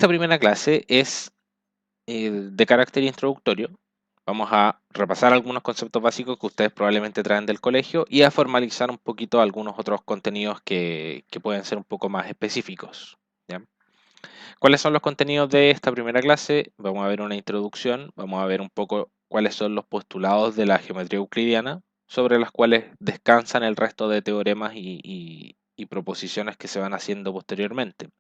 Esta primera clase es de carácter introductorio. Vamos a repasar algunos conceptos básicos que ustedes probablemente traen del colegio y a formalizar un poquito algunos otros contenidos que pueden ser un poco más específicos. ¿Ya? ¿Cuáles son los contenidos de esta primera clase? Vamos a ver una introducción, vamos a ver un poco cuáles son los postulados de la geometría euclidiana, sobre las cuales descansan el resto de teoremas y proposiciones que se van haciendo posteriormente.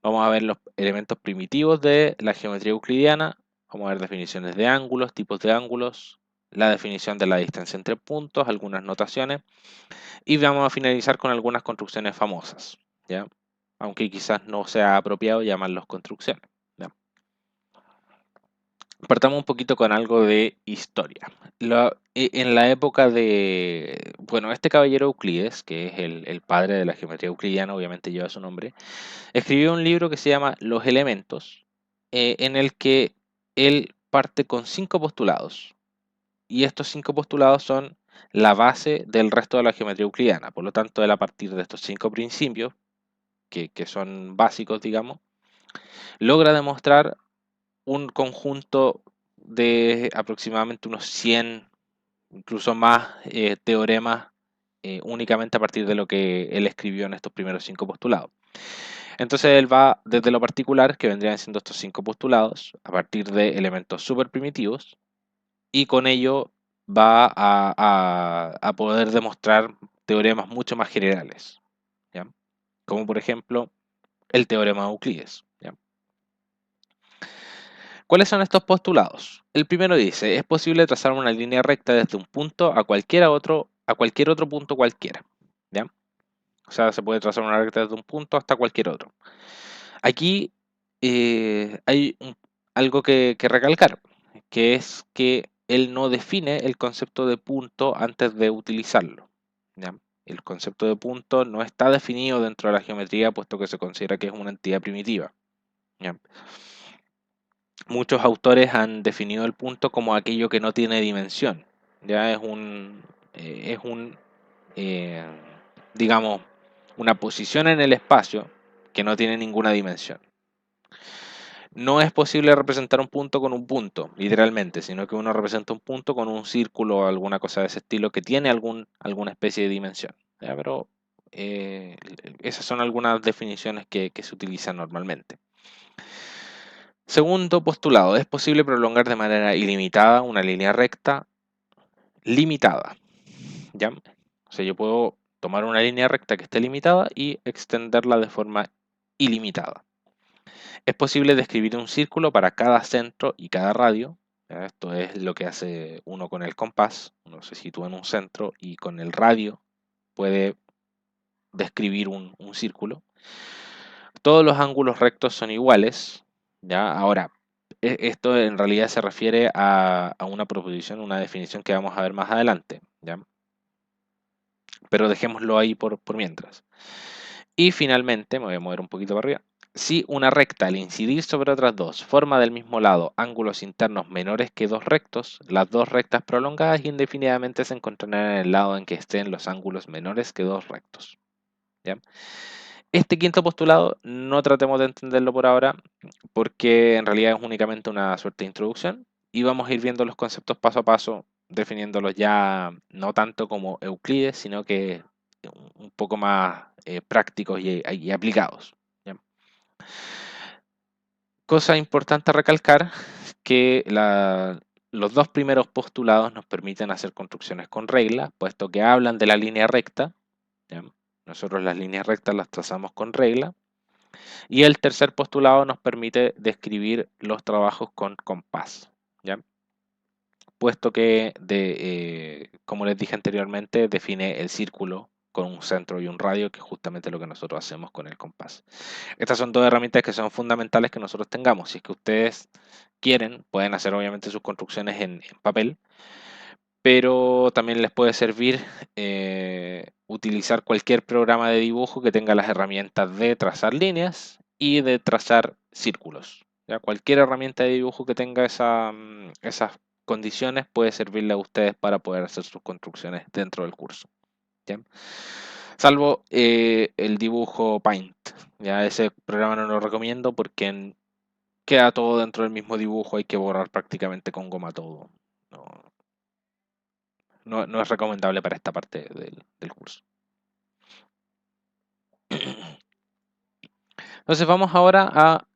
Vamos a ver los elementos primitivos de la geometría euclidiana, vamos a ver definiciones de ángulos, tipos de ángulos, la definición de la distancia entre puntos, algunas notaciones, y vamos a finalizar con algunas construcciones famosas, ¿ya? Aunque quizás no sea apropiado llamarlos construcciones, ¿ya? Partamos un poquito con algo de historia. En la época de, bueno, este caballero Euclides, que es el padre de la geometría euclidiana, obviamente lleva su nombre, escribió un libro que se llama Los Elementos, en el que él parte con 5 postulados. Y estos 5 postulados son la base del resto de la geometría euclidiana. Por lo tanto, él a partir de estos 5 principios, que son básicos, digamos, logra demostrar un conjunto de aproximadamente unos 100, incluso más, teoremas únicamente a partir de lo que él escribió en estos primeros 5 postulados. Entonces él va desde lo particular, que vendrían siendo estos 5 postulados, a partir de elementos súper primitivos, y con ello va a poder demostrar teoremas mucho más generales, ¿ya? Como por ejemplo el teorema de Euclides, ¿ya? ¿Cuáles son estos postulados? El primero dice, es posible trazar una línea recta desde un punto a cualquier otro punto cualquiera, ¿ya? O sea, se puede trazar una recta desde un punto hasta cualquier otro. Aquí hay algo que recalcar, que es que él no define el concepto de punto antes de utilizarlo, ¿ya? El concepto de punto no está definido dentro de la geometría, puesto que se considera que es una entidad primitiva, ¿ya? Muchos autores han definido el punto como aquello que no tiene dimensión, ya es eh, digamos, una posición en el espacio que no tiene ninguna dimensión. No es posible representar un punto con un punto, literalmente, sino que uno representa un punto con un círculo o alguna cosa de ese estilo que tiene alguna especie de dimensión, ¿ya? Pero esas son algunas definiciones que se utilizan normalmente. Segundo postulado, es posible prolongar de manera ilimitada una línea recta limitada, ¿ya? O sea, yo puedo tomar una línea recta que esté limitada y extenderla de forma ilimitada. Es posible describir un círculo para cada centro y cada radio. ¿Ya? Esto es lo que hace uno con el compás. Uno se sitúa en un centro y con el radio puede describir un círculo. Todos los ángulos rectos son iguales. ¿Ya? Ahora, esto en realidad se refiere a una proposición, una definición que vamos a ver más adelante, ¿ya? Pero dejémoslo ahí por mientras. Y finalmente, me voy a mover un poquito para arriba. Si una recta al incidir sobre otras dos forma del mismo lado ángulos internos menores que dos rectos, las dos rectas prolongadas indefinidamente se encontrarán en el lado en que estén los ángulos menores que dos rectos, ¿ya? Este quinto postulado no tratemos de entenderlo por ahora porque en realidad es únicamente una suerte de introducción y vamos a ir viendo los conceptos paso a paso, definiéndolos ya no tanto como Euclides, sino que un poco más prácticos y aplicados, ¿ya? Cosa importante a recalcar que los dos primeros postulados nos permiten hacer construcciones con regla, puesto que hablan de la línea recta, ¿ya? Nosotros las líneas rectas las trazamos con regla. Y el tercer postulado nos permite describir los trabajos con compás, ¿ya? Puesto que, como les dije anteriormente, define el círculo con un centro y un radio, que es justamente lo que nosotros hacemos con el compás. Estas son dos herramientas que son fundamentales que nosotros tengamos. Si es que ustedes quieren, pueden hacer obviamente sus construcciones en papel, pero también les puede servir utilizar cualquier programa de dibujo que tenga las herramientas de trazar líneas y de trazar círculos. ¿Ya? Cualquier herramienta de dibujo que tenga esas condiciones puede servirle a ustedes para poder hacer sus construcciones dentro del curso, ¿ya? Salvo el dibujo Paint. Ya ese programa no lo recomiendo porque queda todo dentro del mismo dibujo, hay que borrar prácticamente con goma todo. No es recomendable para esta parte del curso. Entonces vamos ahora a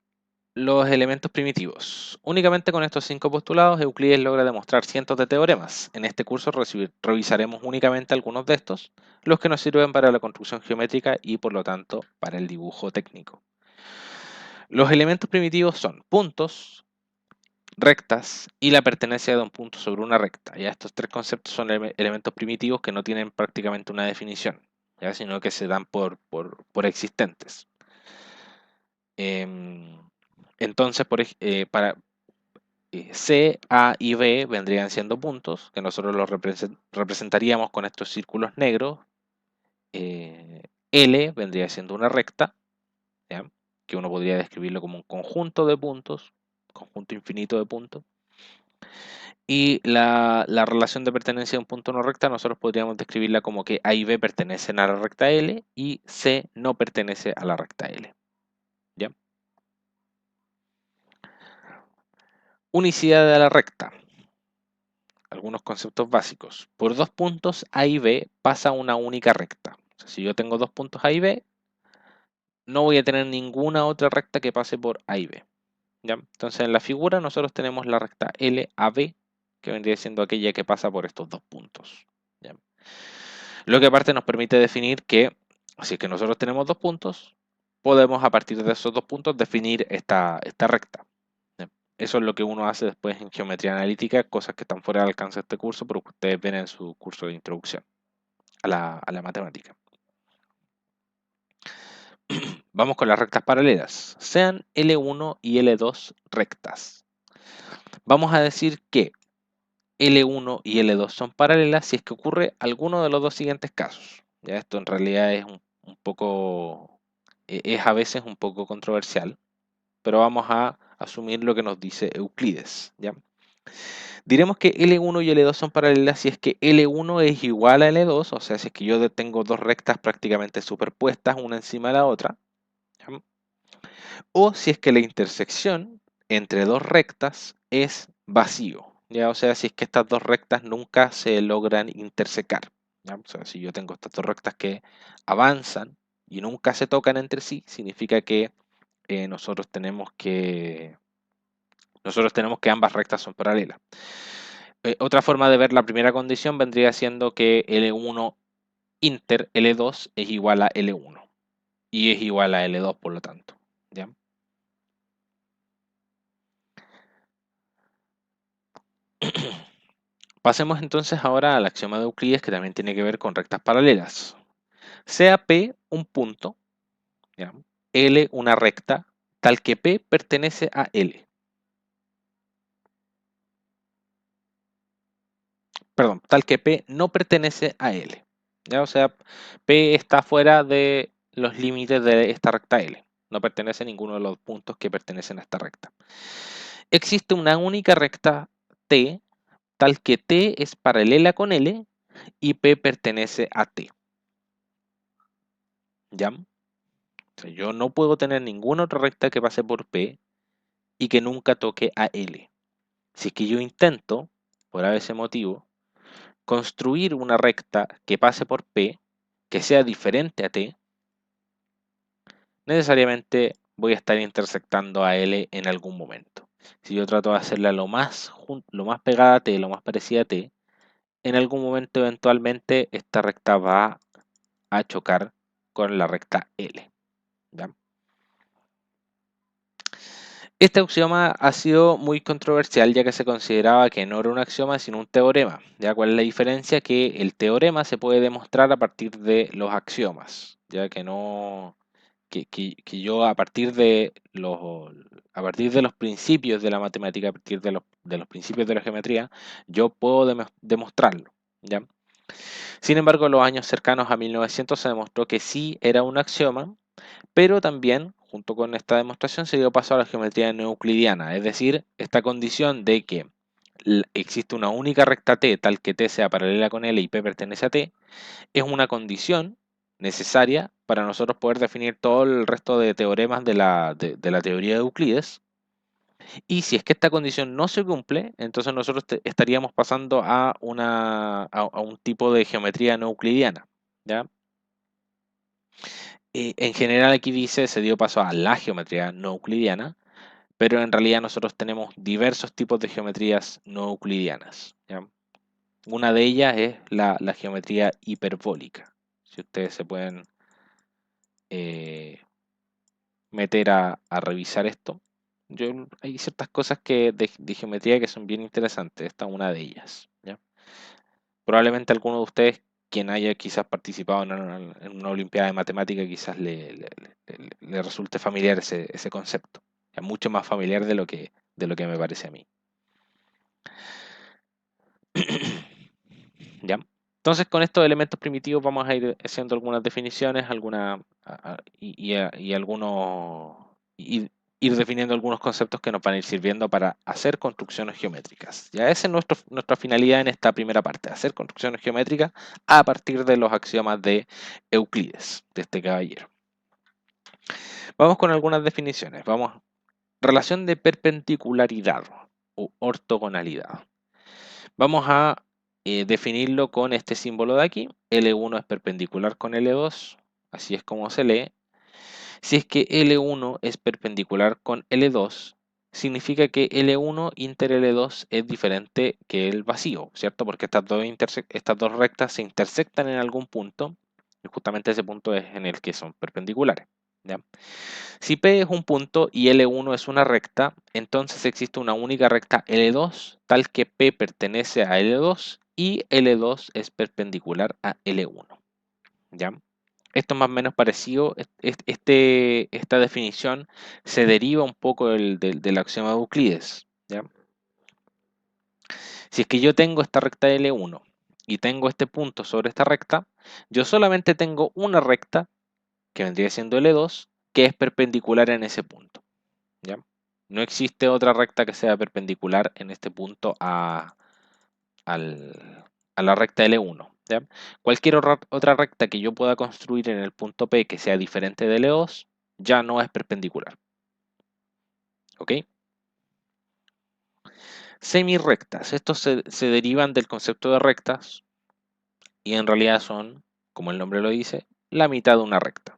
los elementos primitivos. Únicamente con estos 5 postulados, Euclides logra demostrar cientos de teoremas. En este curso revisaremos únicamente algunos de estos, los que nos sirven para la construcción geométrica y por lo tanto para el dibujo técnico. Los elementos primitivos son puntos, rectas y la pertenencia de un punto sobre una recta. Ya estos tres conceptos son elementos primitivos que no tienen prácticamente una definición, ¿ya? Sino que se dan por existentes. Entonces, para C, A y B vendrían siendo puntos, que nosotros los representaríamos con estos círculos negros. L vendría siendo una recta, ¿ya? Que uno podría describirlo como un conjunto de puntos, conjunto infinito de puntos. Y la relación de pertenencia de un punto no recta, nosotros podríamos describirla como que A y B pertenecen a la recta L y C no pertenece a la recta L. ¿Ya? Unicidad de la recta. Algunos conceptos básicos. Por dos puntos A y B pasa una única recta. O sea, si yo tengo dos puntos A y B, no voy a tener ninguna otra recta que pase por A y B. ¿Ya? Entonces en la figura nosotros tenemos la recta LAB, que vendría siendo aquella que pasa por estos dos puntos. ¿Ya? Lo que aparte nos permite definir que, si es que nosotros tenemos dos puntos, podemos a partir de esos dos puntos definir esta recta. Eso es lo que uno hace después en geometría analítica, cosas que están fuera del alcance de este curso, pero que ustedes ven en su curso de introducción a la matemática. Vamos con las rectas paralelas. Sean L1 y L2 rectas. Vamos a decir que L1 y L2 son paralelas si es que ocurre alguno de los dos siguientes casos. Ya esto en realidad es un poco, es a veces un poco controversial, pero vamos a asumir lo que nos dice Euclides. ¿Ya? Diremos que L1 y L2 son paralelas si es que L1 es igual a L2, o sea, si es que yo tengo dos rectas prácticamente superpuestas una encima de la otra, ¿ya? O si es que la intersección entre dos rectas es vacío, ¿ya? O sea, si es que estas dos rectas nunca se logran intersecar, ¿ya? O sea, si yo tengo estas dos rectas que avanzan y nunca se tocan entre sí, significa que nosotros tenemos que ambas rectas son paralelas. Otra forma de ver la primera condición vendría siendo que L1 inter L2 es igual a L1 y es igual a L2 por lo tanto, ¿ya? Pasemos entonces ahora al axioma de Euclides, que también tiene que ver con rectas paralelas. Sea P un punto, ¿ya? L una recta, tal que P pertenece a L. Perdón, tal que P no pertenece a L. ¿Ya? O sea, P está fuera de los límites de esta recta L. No pertenece a ninguno de los puntos que pertenecen a esta recta. Existe una única recta T, tal que T es paralela con L y P pertenece a T. ¿Ya? O sea, yo no puedo tener ninguna otra recta que pase por P y que nunca toque a L. Si es que yo intento, por ese motivo, construir una recta que pase por P, que sea diferente a T, necesariamente voy a estar intersectando a L en algún momento. Si yo trato de hacerla lo más pegada a T, lo más parecida a T, en algún momento eventualmente esta recta va a chocar con la recta L. ¿Ya? Este axioma ha sido muy controversial ya que se consideraba que no era un axioma sino un teorema. ¿Ya? ¿Cuál es la diferencia? Que el teorema se puede demostrar a partir de los axiomas, ya que no que yo a partir de los principios de la matemática, a partir de los principios de la geometría, yo puedo demostrarlo. ¿Ya? Sin embargo, en los años cercanos a 1900 se demostró que sí era un axioma, pero también, junto con esta demostración, se dio paso a la geometría no-euclidiana, es decir, esta condición de que existe una única recta T, tal que T sea paralela con L y P pertenece a T, es una condición necesaria para nosotros poder definir todo el resto de teoremas de la teoría de Euclides, Y si es que esta condición no se cumple, entonces nosotros estaríamos pasando a un tipo de geometría no euclidiana, ¿ya? En general aquí dice se dio paso a la geometría no euclidiana, pero en realidad nosotros tenemos diversos tipos de geometrías no euclidianas, ¿ya? Una de ellas es la geometría hiperbólica. Si ustedes se pueden meter a revisar esto, hay ciertas cosas de geometría que son bien interesantes. Esta es una de ellas, ¿ya? Probablemente alguno de ustedes, quien haya quizás participado en una olimpiada de matemática, quizás le resulte familiar ese concepto. Es mucho más familiar de lo que me parece a mí. ¿Ya? Entonces, con estos elementos primitivos vamos a ir haciendo algunas definiciones, ir definiendo algunos conceptos que nos van a ir sirviendo para hacer construcciones geométricas. Ya esa es nuestra finalidad en esta primera parte, hacer construcciones geométricas a partir de los axiomas de Euclides, de este caballero. Vamos con algunas definiciones. Relación de perpendicularidad o ortogonalidad. Vamos a definirlo con este símbolo de aquí. L1 es perpendicular con L2, así es como se lee. Si es que L1 es perpendicular con L2, significa que L1 inter L2 es diferente que el vacío, ¿cierto? Porque estas dos rectas se intersectan en algún punto, y justamente ese punto es en el que son perpendiculares, ¿ya? Si P es un punto y L1 es una recta, entonces existe una única recta L2, tal que P pertenece a L2 y L2 es perpendicular a L1, ¿ya? Esto es más o menos parecido, esta definición se deriva un poco del axioma de Euclides, ¿ya? Si es que yo tengo esta recta L1 y tengo este punto sobre esta recta, yo solamente tengo una recta, que vendría siendo L2, que es perpendicular en ese punto, ¿ya? No existe otra recta que sea perpendicular en este punto a la recta L1, ¿ya? Cualquier otra recta que yo pueda construir en el punto P que sea diferente de L2 ya no es perpendicular. ¿Ok? Semirrectas. Estos se derivan del concepto de rectas y en realidad son, como el nombre lo dice, la mitad de una recta.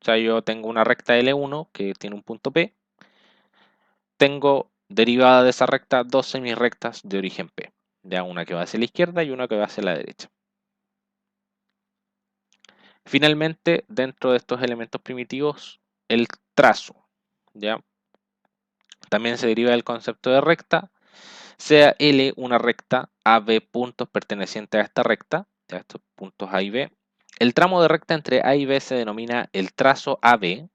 O sea, yo tengo una recta L1 que tiene un punto P. Tengo derivada de esa recta dos semirrectas de origen P. Ya una que va hacia la izquierda y una que va hacia la derecha. Finalmente, dentro de estos elementos primitivos, el trazo, ¿ya? También se deriva del concepto de recta, sea L una recta AB puntos pertenecientes a esta recta, ya estos puntos A y B. El tramo de recta entre A y B se denomina el trazo AB,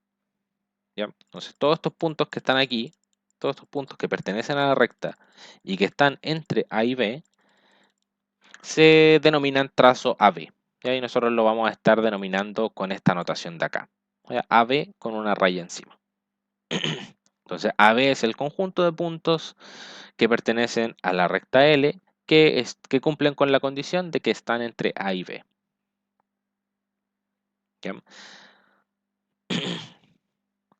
¿ya? Entonces, todos estos puntos que están aquí, todos estos puntos que pertenecen a la recta y que están entre A y B, se denominan trazo AB. Y ahí nosotros lo vamos a estar denominando con esta notación de acá. AB con una raya encima. Entonces AB es el conjunto de puntos que pertenecen a la recta L que cumplen con la condición de que están entre A y B. ¿Ya?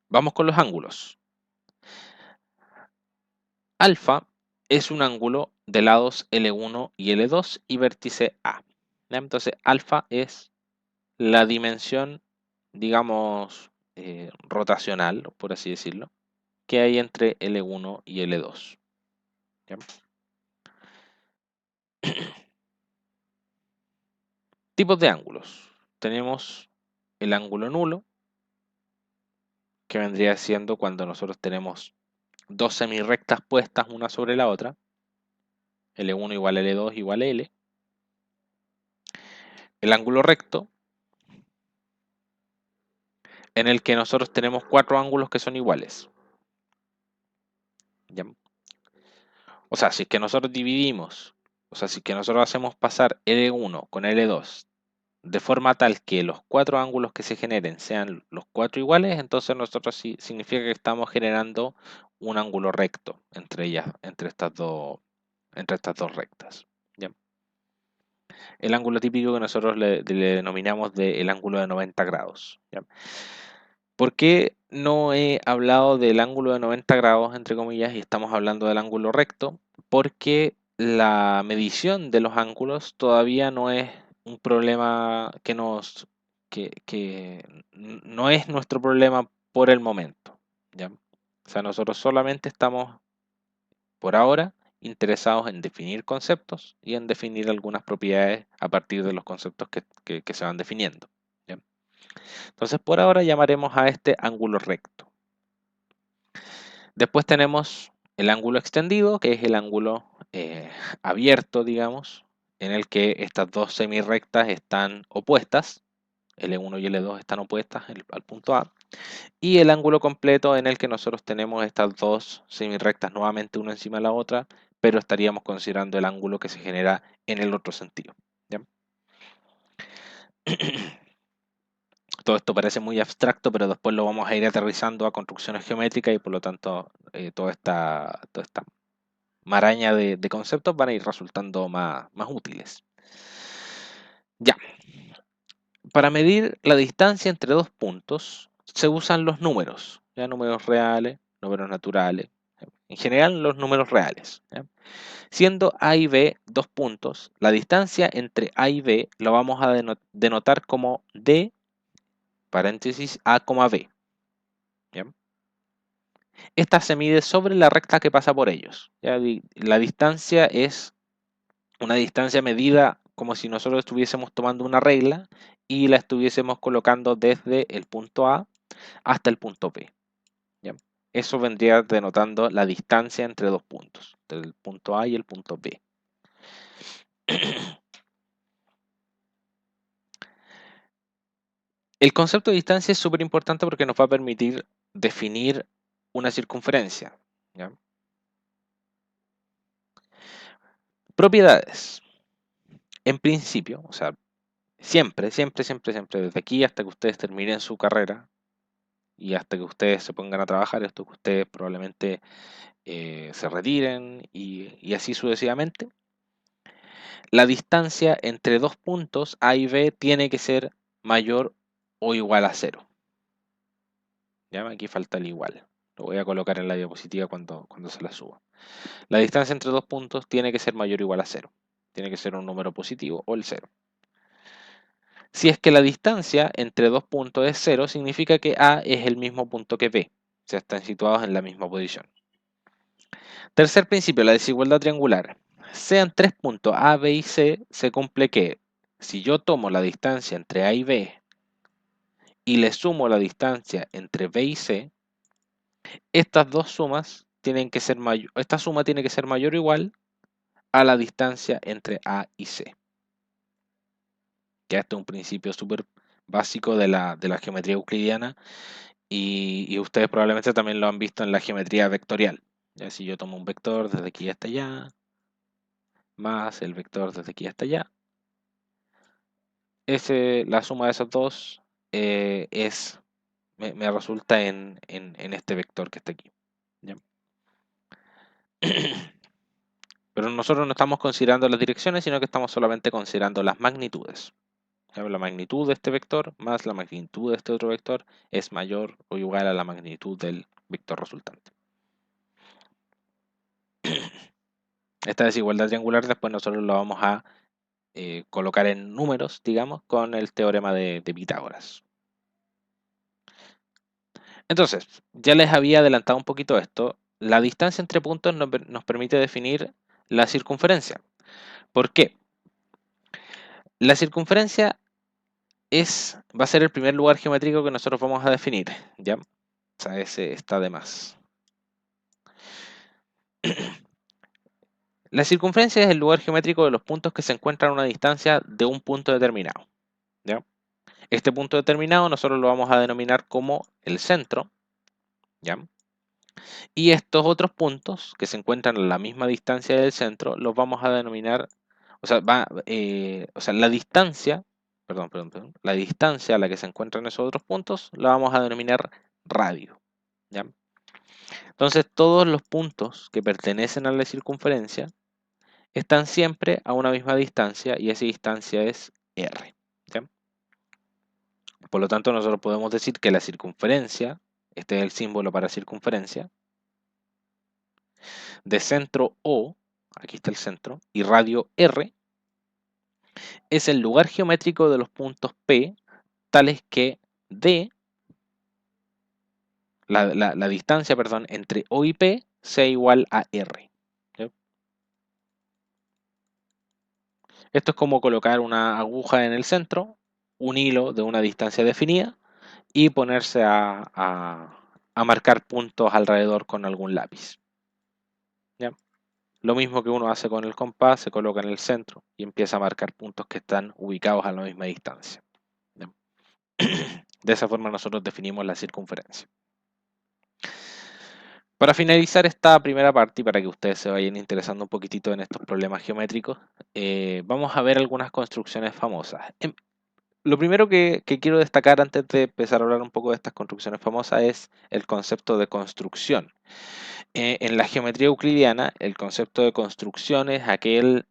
Vamos con los ángulos. Alfa es un ángulo de lados L1 y L2 y vértice A. ¿Ya? Entonces alfa es la dimensión, digamos, rotacional, por así decirlo, que hay entre L1 y L2. ¿Ya? Tipos de ángulos. Tenemos el ángulo nulo, que vendría siendo cuando nosotros tenemos dos semirrectas puestas una sobre la otra, L1 igual a L2 igual a L. El ángulo recto, en el que nosotros tenemos cuatro ángulos que son iguales. ¿Ya? O sea, si es que nosotros dividimos, o sea, si es que nosotros hacemos pasar L1 con L2 de forma tal que los cuatro ángulos que se generen sean los cuatro iguales, entonces nosotros sí significa que estamos generando un ángulo recto entre ellas, entre estas dos rectas. ¿Ya? El ángulo típico que nosotros le denominamos el ángulo de 90 grados. ¿Ya? ¿Por qué no he hablado del ángulo de 90 grados, entre comillas, y estamos hablando del ángulo recto? Porque la medición de los ángulos todavía no es un problema que no es nuestro problema por el momento, ¿ya? O sea, nosotros solamente estamos, por ahora, interesados en definir conceptos y en definir algunas propiedades a partir de los conceptos que se van definiendo, ¿ya? Entonces, por ahora llamaremos a este ángulo recto. Después tenemos el ángulo extendido, que es el ángulo abierto, digamos, en el que estas dos semirrectas están opuestas, L1 y L2 están opuestas al punto A, y el ángulo completo en el que nosotros tenemos estas dos semirrectas nuevamente una encima de la otra, pero estaríamos considerando el ángulo que se genera en el otro sentido, ¿ya? Todo esto parece muy abstracto, pero después lo vamos a ir aterrizando a construcciones geométricas y por lo tanto toda esta maraña de conceptos van a ir resultando más útiles. Ya, para medir la distancia entre dos puntos se usan los números, ya números reales, números naturales, en general los números reales, ¿ya? Siendo A y B dos puntos, la distancia entre A y B lo vamos a denotar como D, paréntesis, A, B. ¿Ya? Esta se mide sobre la recta que pasa por ellos, ¿ya? La distancia es una distancia medida como si nosotros estuviésemos tomando una regla y la estuviésemos colocando desde el punto A hasta el punto B, ¿ya? Eso vendría denotando la distancia entre dos puntos, del punto A y el punto B. El concepto de distancia es súper importante porque nos va a permitir definir una circunferencia, ¿ya? Propiedades. En principio, o sea, siempre, desde aquí hasta que ustedes terminen su carrera y hasta que ustedes se pongan a trabajar, esto que ustedes probablemente se retiren y así sucesivamente, la distancia entre dos puntos A y B tiene que ser mayor o igual a 0. ¿Ya? Aquí falta el igual. Lo voy a colocar en la diapositiva cuando se la suba. La distancia entre dos puntos tiene que ser mayor o igual a 0. Tiene que ser un número positivo o el 0. Si es que la distancia entre dos puntos es 0, significa que A es el mismo punto que B. O sea, están situados en la misma posición. Tercer principio, la desigualdad triangular. Sean tres puntos A, B y C, se cumple que si yo tomo la distancia entre A y B y le sumo la distancia entre B y C, estas dos sumas tienen que ser mayor, esta suma tiene que ser mayor o igual a la distancia entre A y C. Ya este es un principio súper básico de la geometría euclidiana y ustedes probablemente también lo han visto en la geometría vectorial. Ya si yo tomo un vector desde aquí hasta allá, más el vector desde aquí hasta allá, la suma de esos dos me resulta en este vector que está aquí, ¿ya? Pero nosotros no estamos considerando las direcciones, sino que estamos solamente considerando las magnitudes. La magnitud de este vector más la magnitud de este otro vector es mayor o igual a la magnitud del vector resultante. Esta desigualdad triangular después nosotros lo vamos a colocar en números, digamos, con el teorema de Pitágoras. Entonces, ya les había adelantado un poquito esto. La distancia entre puntos nos permite definir la circunferencia. ¿Por qué? La circunferencia va a ser el primer lugar geométrico que nosotros vamos a definir, ¿ya? O sea, ese está de más. La circunferencia es el lugar geométrico de los puntos que se encuentran a una distancia de un punto determinado, ¿ya? Este punto determinado nosotros lo vamos a denominar como el centro, ¿ya? Y estos otros puntos que se encuentran a la misma distancia del centro los vamos a denominar, o sea, la distancia, perdón, la distancia a la que se encuentran esos otros puntos la vamos a denominar radio, ¿ya? Entonces todos los puntos que pertenecen a la circunferencia están siempre a una misma distancia y esa distancia es r, ¿ya? Por lo tanto, nosotros podemos decir que la circunferencia, este es el símbolo para circunferencia, de centro O, aquí está el centro, y radio R, es el lugar geométrico de los puntos P, tales que D, la distancia, perdón, entre O y P sea igual a R. ¿Sí? Esto es como colocar una aguja en el centro, un hilo de una distancia definida y ponerse a marcar puntos alrededor con algún lápiz. ¿Ya? Lo mismo que uno hace con el compás, se coloca en el centro y empieza a marcar puntos que están ubicados a la misma distancia. ¿Ya? De esa forma nosotros definimos la circunferencia. Para finalizar esta primera parte y para que ustedes se vayan interesando un poquitito en estos problemas geométricos, vamos a ver algunas construcciones famosas. Lo primero que quiero destacar antes de empezar a hablar un poco de estas construcciones famosas es el concepto de construcción. En la geometría euclidiana, el concepto de construcción es aquel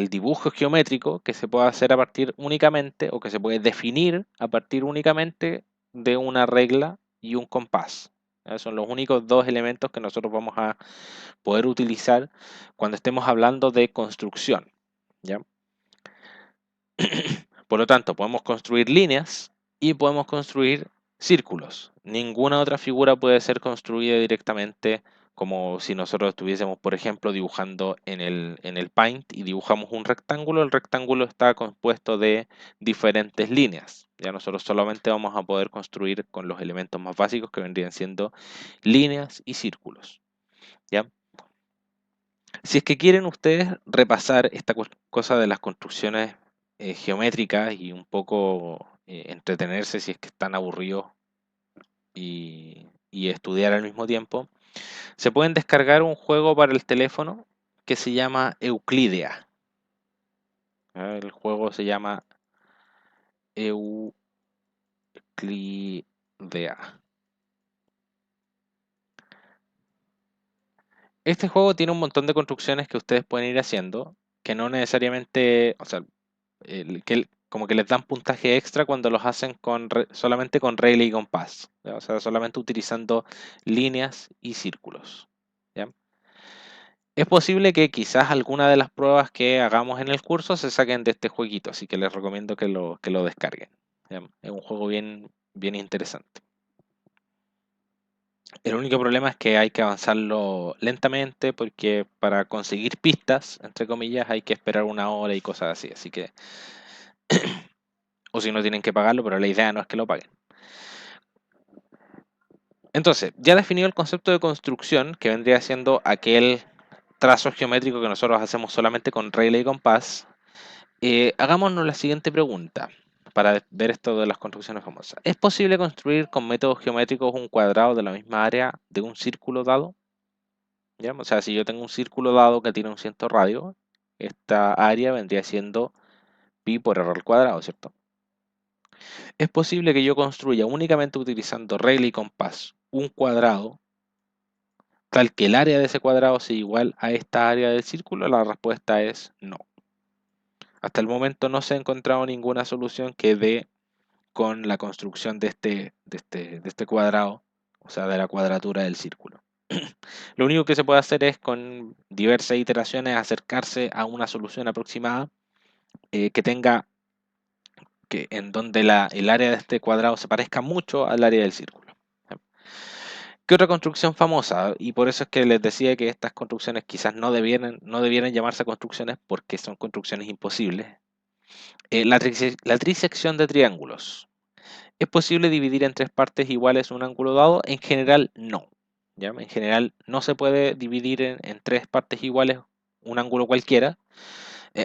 dibujo geométrico que se puede hacer a partir únicamente o que se puede definir a partir únicamente de una regla y un compás. Son los únicos dos elementos que nosotros vamos a poder utilizar cuando estemos hablando de construcción. ¿Ya? Por lo tanto, podemos construir líneas y podemos construir círculos. Ninguna otra figura puede ser construida directamente como si nosotros estuviésemos, por ejemplo, dibujando en el Paint y dibujamos un rectángulo. El rectángulo está compuesto de diferentes líneas. Ya nosotros solamente vamos a poder construir con los elementos más básicos que vendrían siendo líneas y círculos. ¿Ya? Si es que quieren ustedes repasar esta cosa de las construcciones geométricas y un poco entretenerse si es que están aburridos y estudiar al mismo tiempo, se pueden descargar un juego para el teléfono que se llama Euclidea. El juego se llama Euclidea. Este juego tiene un montón de construcciones que ustedes pueden ir haciendo, que no necesariamente, o sea, como que les dan puntaje extra cuando los hacen solamente con regla y compás, ¿ya? O sea, solamente utilizando líneas y círculos. ¿Ya? Es posible que quizás alguna de las pruebas que hagamos en el curso se saquen de este jueguito, así que les recomiendo que lo descarguen. ¿Ya? Es un juego bien, bien interesante. El único problema es que hay que avanzarlo lentamente porque para conseguir pistas, entre comillas, hay que esperar una hora y cosas así. Así que, o si no tienen que pagarlo, pero la idea no es que lo paguen. Entonces, ya definido el concepto de construcción, que vendría siendo aquel trazo geométrico que nosotros hacemos solamente con regla y compás, hagámonos la siguiente pregunta para ver esto de las construcciones famosas. ¿Es posible construir con métodos geométricos un cuadrado de la misma área de un círculo dado? ¿Ya? O sea, si yo tengo un círculo dado que tiene un cierto radio, esta área vendría siendo pi por r al cuadrado, ¿cierto? Es posible que yo construya únicamente utilizando regla y compás un cuadrado tal que el área de ese cuadrado sea igual a esta área del círculo. La respuesta es no. Hasta el momento no se ha encontrado ninguna solución que dé con la construcción de este cuadrado, o sea, de la cuadratura del círculo. Lo único que se puede hacer es con diversas iteraciones acercarse a una solución aproximada que tenga en donde el área de este cuadrado se parezca mucho al área del círculo. ¿Qué otra construcción famosa? Y por eso es que les decía que estas construcciones quizás no debieran llamarse construcciones porque son construcciones imposibles. La trisección de triángulos. ¿Es posible dividir en tres partes iguales un ángulo dado? En general, no. ¿Ya? En general, no se puede dividir en tres partes iguales un ángulo cualquiera.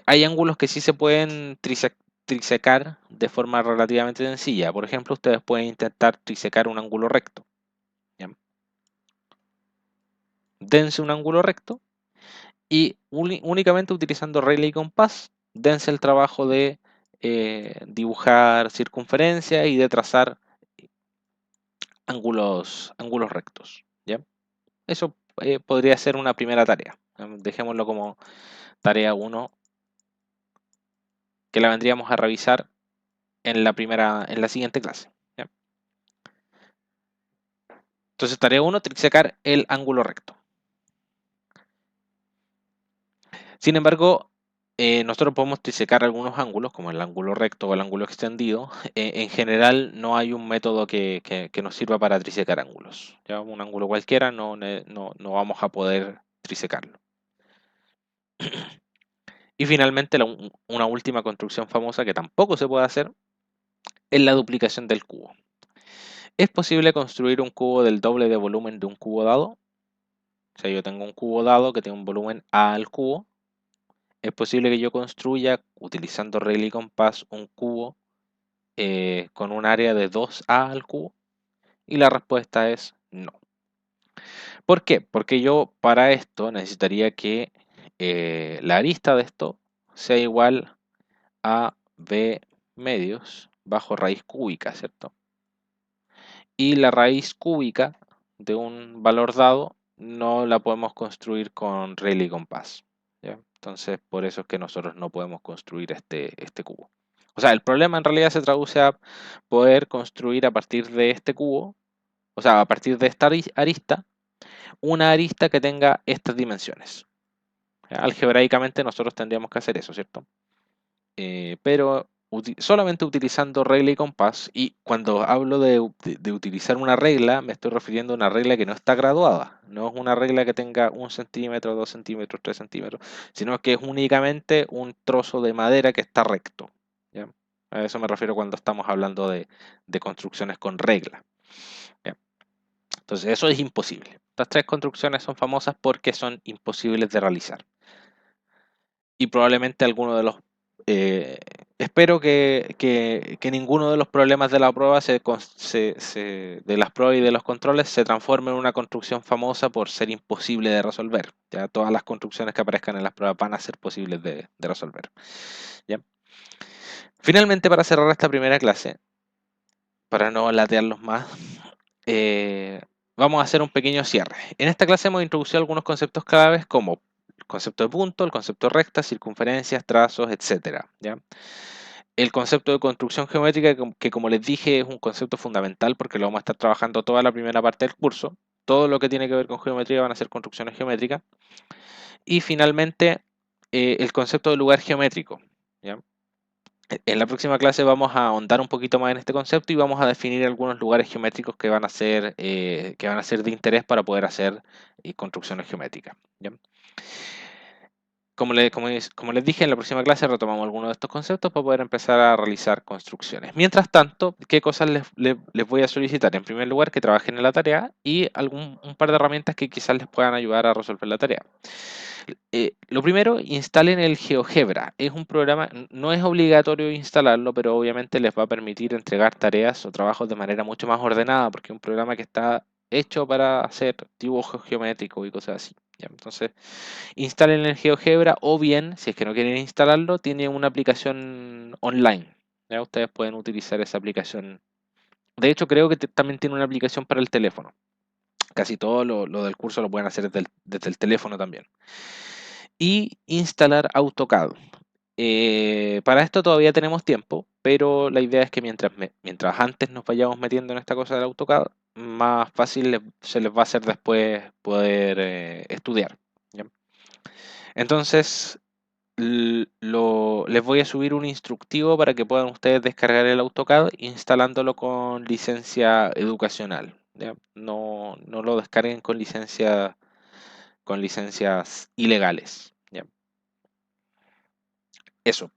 Hay ángulos que sí se pueden trisecar de forma relativamente sencilla. Por ejemplo, ustedes pueden intentar trisecar un ángulo recto. ¿Ya? Dense un ángulo recto y únicamente utilizando regla y compás, dense el trabajo de dibujar circunferencias y de trazar ángulos rectos. ¿Ya? Eso podría ser una primera tarea. Dejémoslo como tarea 1, que la vendríamos a revisar en la siguiente clase. ¿Ya? Entonces, tarea 1, trisecar el ángulo recto. Sin embargo, nosotros podemos trisecar algunos ángulos, como el ángulo recto o el ángulo extendido. En general, no hay un método que nos sirva para trisecar ángulos. ¿Ya? Un ángulo cualquiera no vamos a poder trisecarlo. Y finalmente, una última construcción famosa que tampoco se puede hacer es la duplicación del cubo. ¿Es posible construir un cubo del doble de volumen de un cubo dado? O sea, yo tengo un cubo dado que tiene un volumen A al cubo. ¿Es posible que yo construya, utilizando regla y compás, un cubo con un área de 2A al cubo? Y la respuesta es no. ¿Por qué? Porque yo para esto necesitaría que la arista de esto sea igual a B medios bajo raíz cúbica, ¿cierto? Y la raíz cúbica de un valor dado no la podemos construir con regla y compás. ¿Ya? Entonces, por eso es que nosotros no podemos construir este cubo. O sea, el problema en realidad se traduce a poder construir a partir de este cubo, o sea, a partir de esta arista, una arista que tenga estas dimensiones. Algebraicamente nosotros tendríamos que hacer eso, ¿cierto? Pero solamente utilizando regla y compás, y cuando hablo de utilizar una regla, me estoy refiriendo a una regla que no está graduada, no es una regla que tenga 1 centímetro, 2 centímetros, 3 centímetros, sino que es únicamente un trozo de madera que está recto. ¿Ya? A eso me refiero cuando estamos hablando de construcciones con regla. ¿Ya? Entonces eso es imposible. Estas tres construcciones son famosas porque son imposibles de realizar. Y probablemente alguno de los... eh, espero que ninguno de los problemas de la prueba de las pruebas y de los controles se transforme en una construcción famosa por ser imposible de resolver. Ya todas las construcciones que aparezcan en las pruebas van a ser posibles de resolver. ¿Ya? Finalmente, para cerrar esta primera clase, para no latearlos más, vamos a hacer un pequeño cierre. En esta clase hemos introducido algunos conceptos claves como el concepto de punto, el concepto de recta, circunferencias, trazos, etc. ¿Ya? El concepto de construcción geométrica, que como les dije es un concepto fundamental porque lo vamos a estar trabajando toda la primera parte del curso. Todo lo que tiene que ver con geometría van a ser construcciones geométricas. Y finalmente, el concepto de lugar geométrico. ¿Ya? En la próxima clase vamos a ahondar un poquito más en este concepto y vamos a definir algunos lugares geométricos que van a ser de interés para poder hacer construcciones geométricas. ¿Ya? Como les dije, en la próxima clase retomamos algunos de estos conceptos para poder empezar a realizar construcciones. Mientras tanto, ¿qué cosas les voy a solicitar? En primer lugar, que trabajen en la tarea y un par de herramientas que quizás les puedan ayudar a resolver la tarea. Lo primero, instalen el GeoGebra. Es un programa, no es obligatorio instalarlo, pero obviamente les va a permitir entregar tareas o trabajos de manera mucho más ordenada, porque es un programa que está hecho para hacer dibujos geométricos y cosas así. ¿Ya? Entonces, instalen el GeoGebra o bien, si es que no quieren instalarlo, tiene una aplicación online. ¿Ya? Ustedes pueden utilizar esa aplicación. De hecho, creo que también tiene una aplicación para el teléfono. Casi todo lo del curso lo pueden hacer desde el teléfono también. Y instalar AutoCAD. Para esto todavía tenemos tiempo, pero la idea es que mientras antes nos vayamos metiendo en esta cosa del AutoCAD, más fácil se les va a hacer después poder estudiar. ¿Ya? Entonces, les voy a subir un instructivo para que puedan ustedes descargar el AutoCAD instalándolo con licencia educacional. ¿Ya? No lo descarguen con licencias ilegales. ¿Ya? Eso.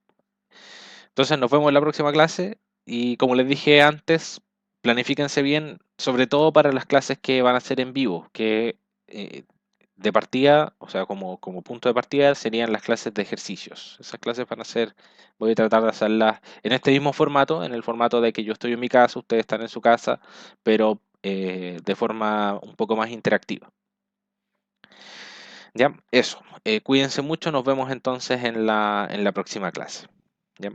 Entonces nos vemos en la próxima clase y como les dije antes, planifíquense bien, sobre todo para las clases que van a ser en vivo, que de partida, o sea, como punto de partida serían las clases de ejercicios. Esas clases van a ser, voy a tratar de hacerlas en este mismo formato, en el formato de que yo estoy en mi casa, ustedes están en su casa, pero de forma un poco más interactiva. Ya, eso. Cuídense mucho, nos vemos entonces en la próxima clase. ¿Ya?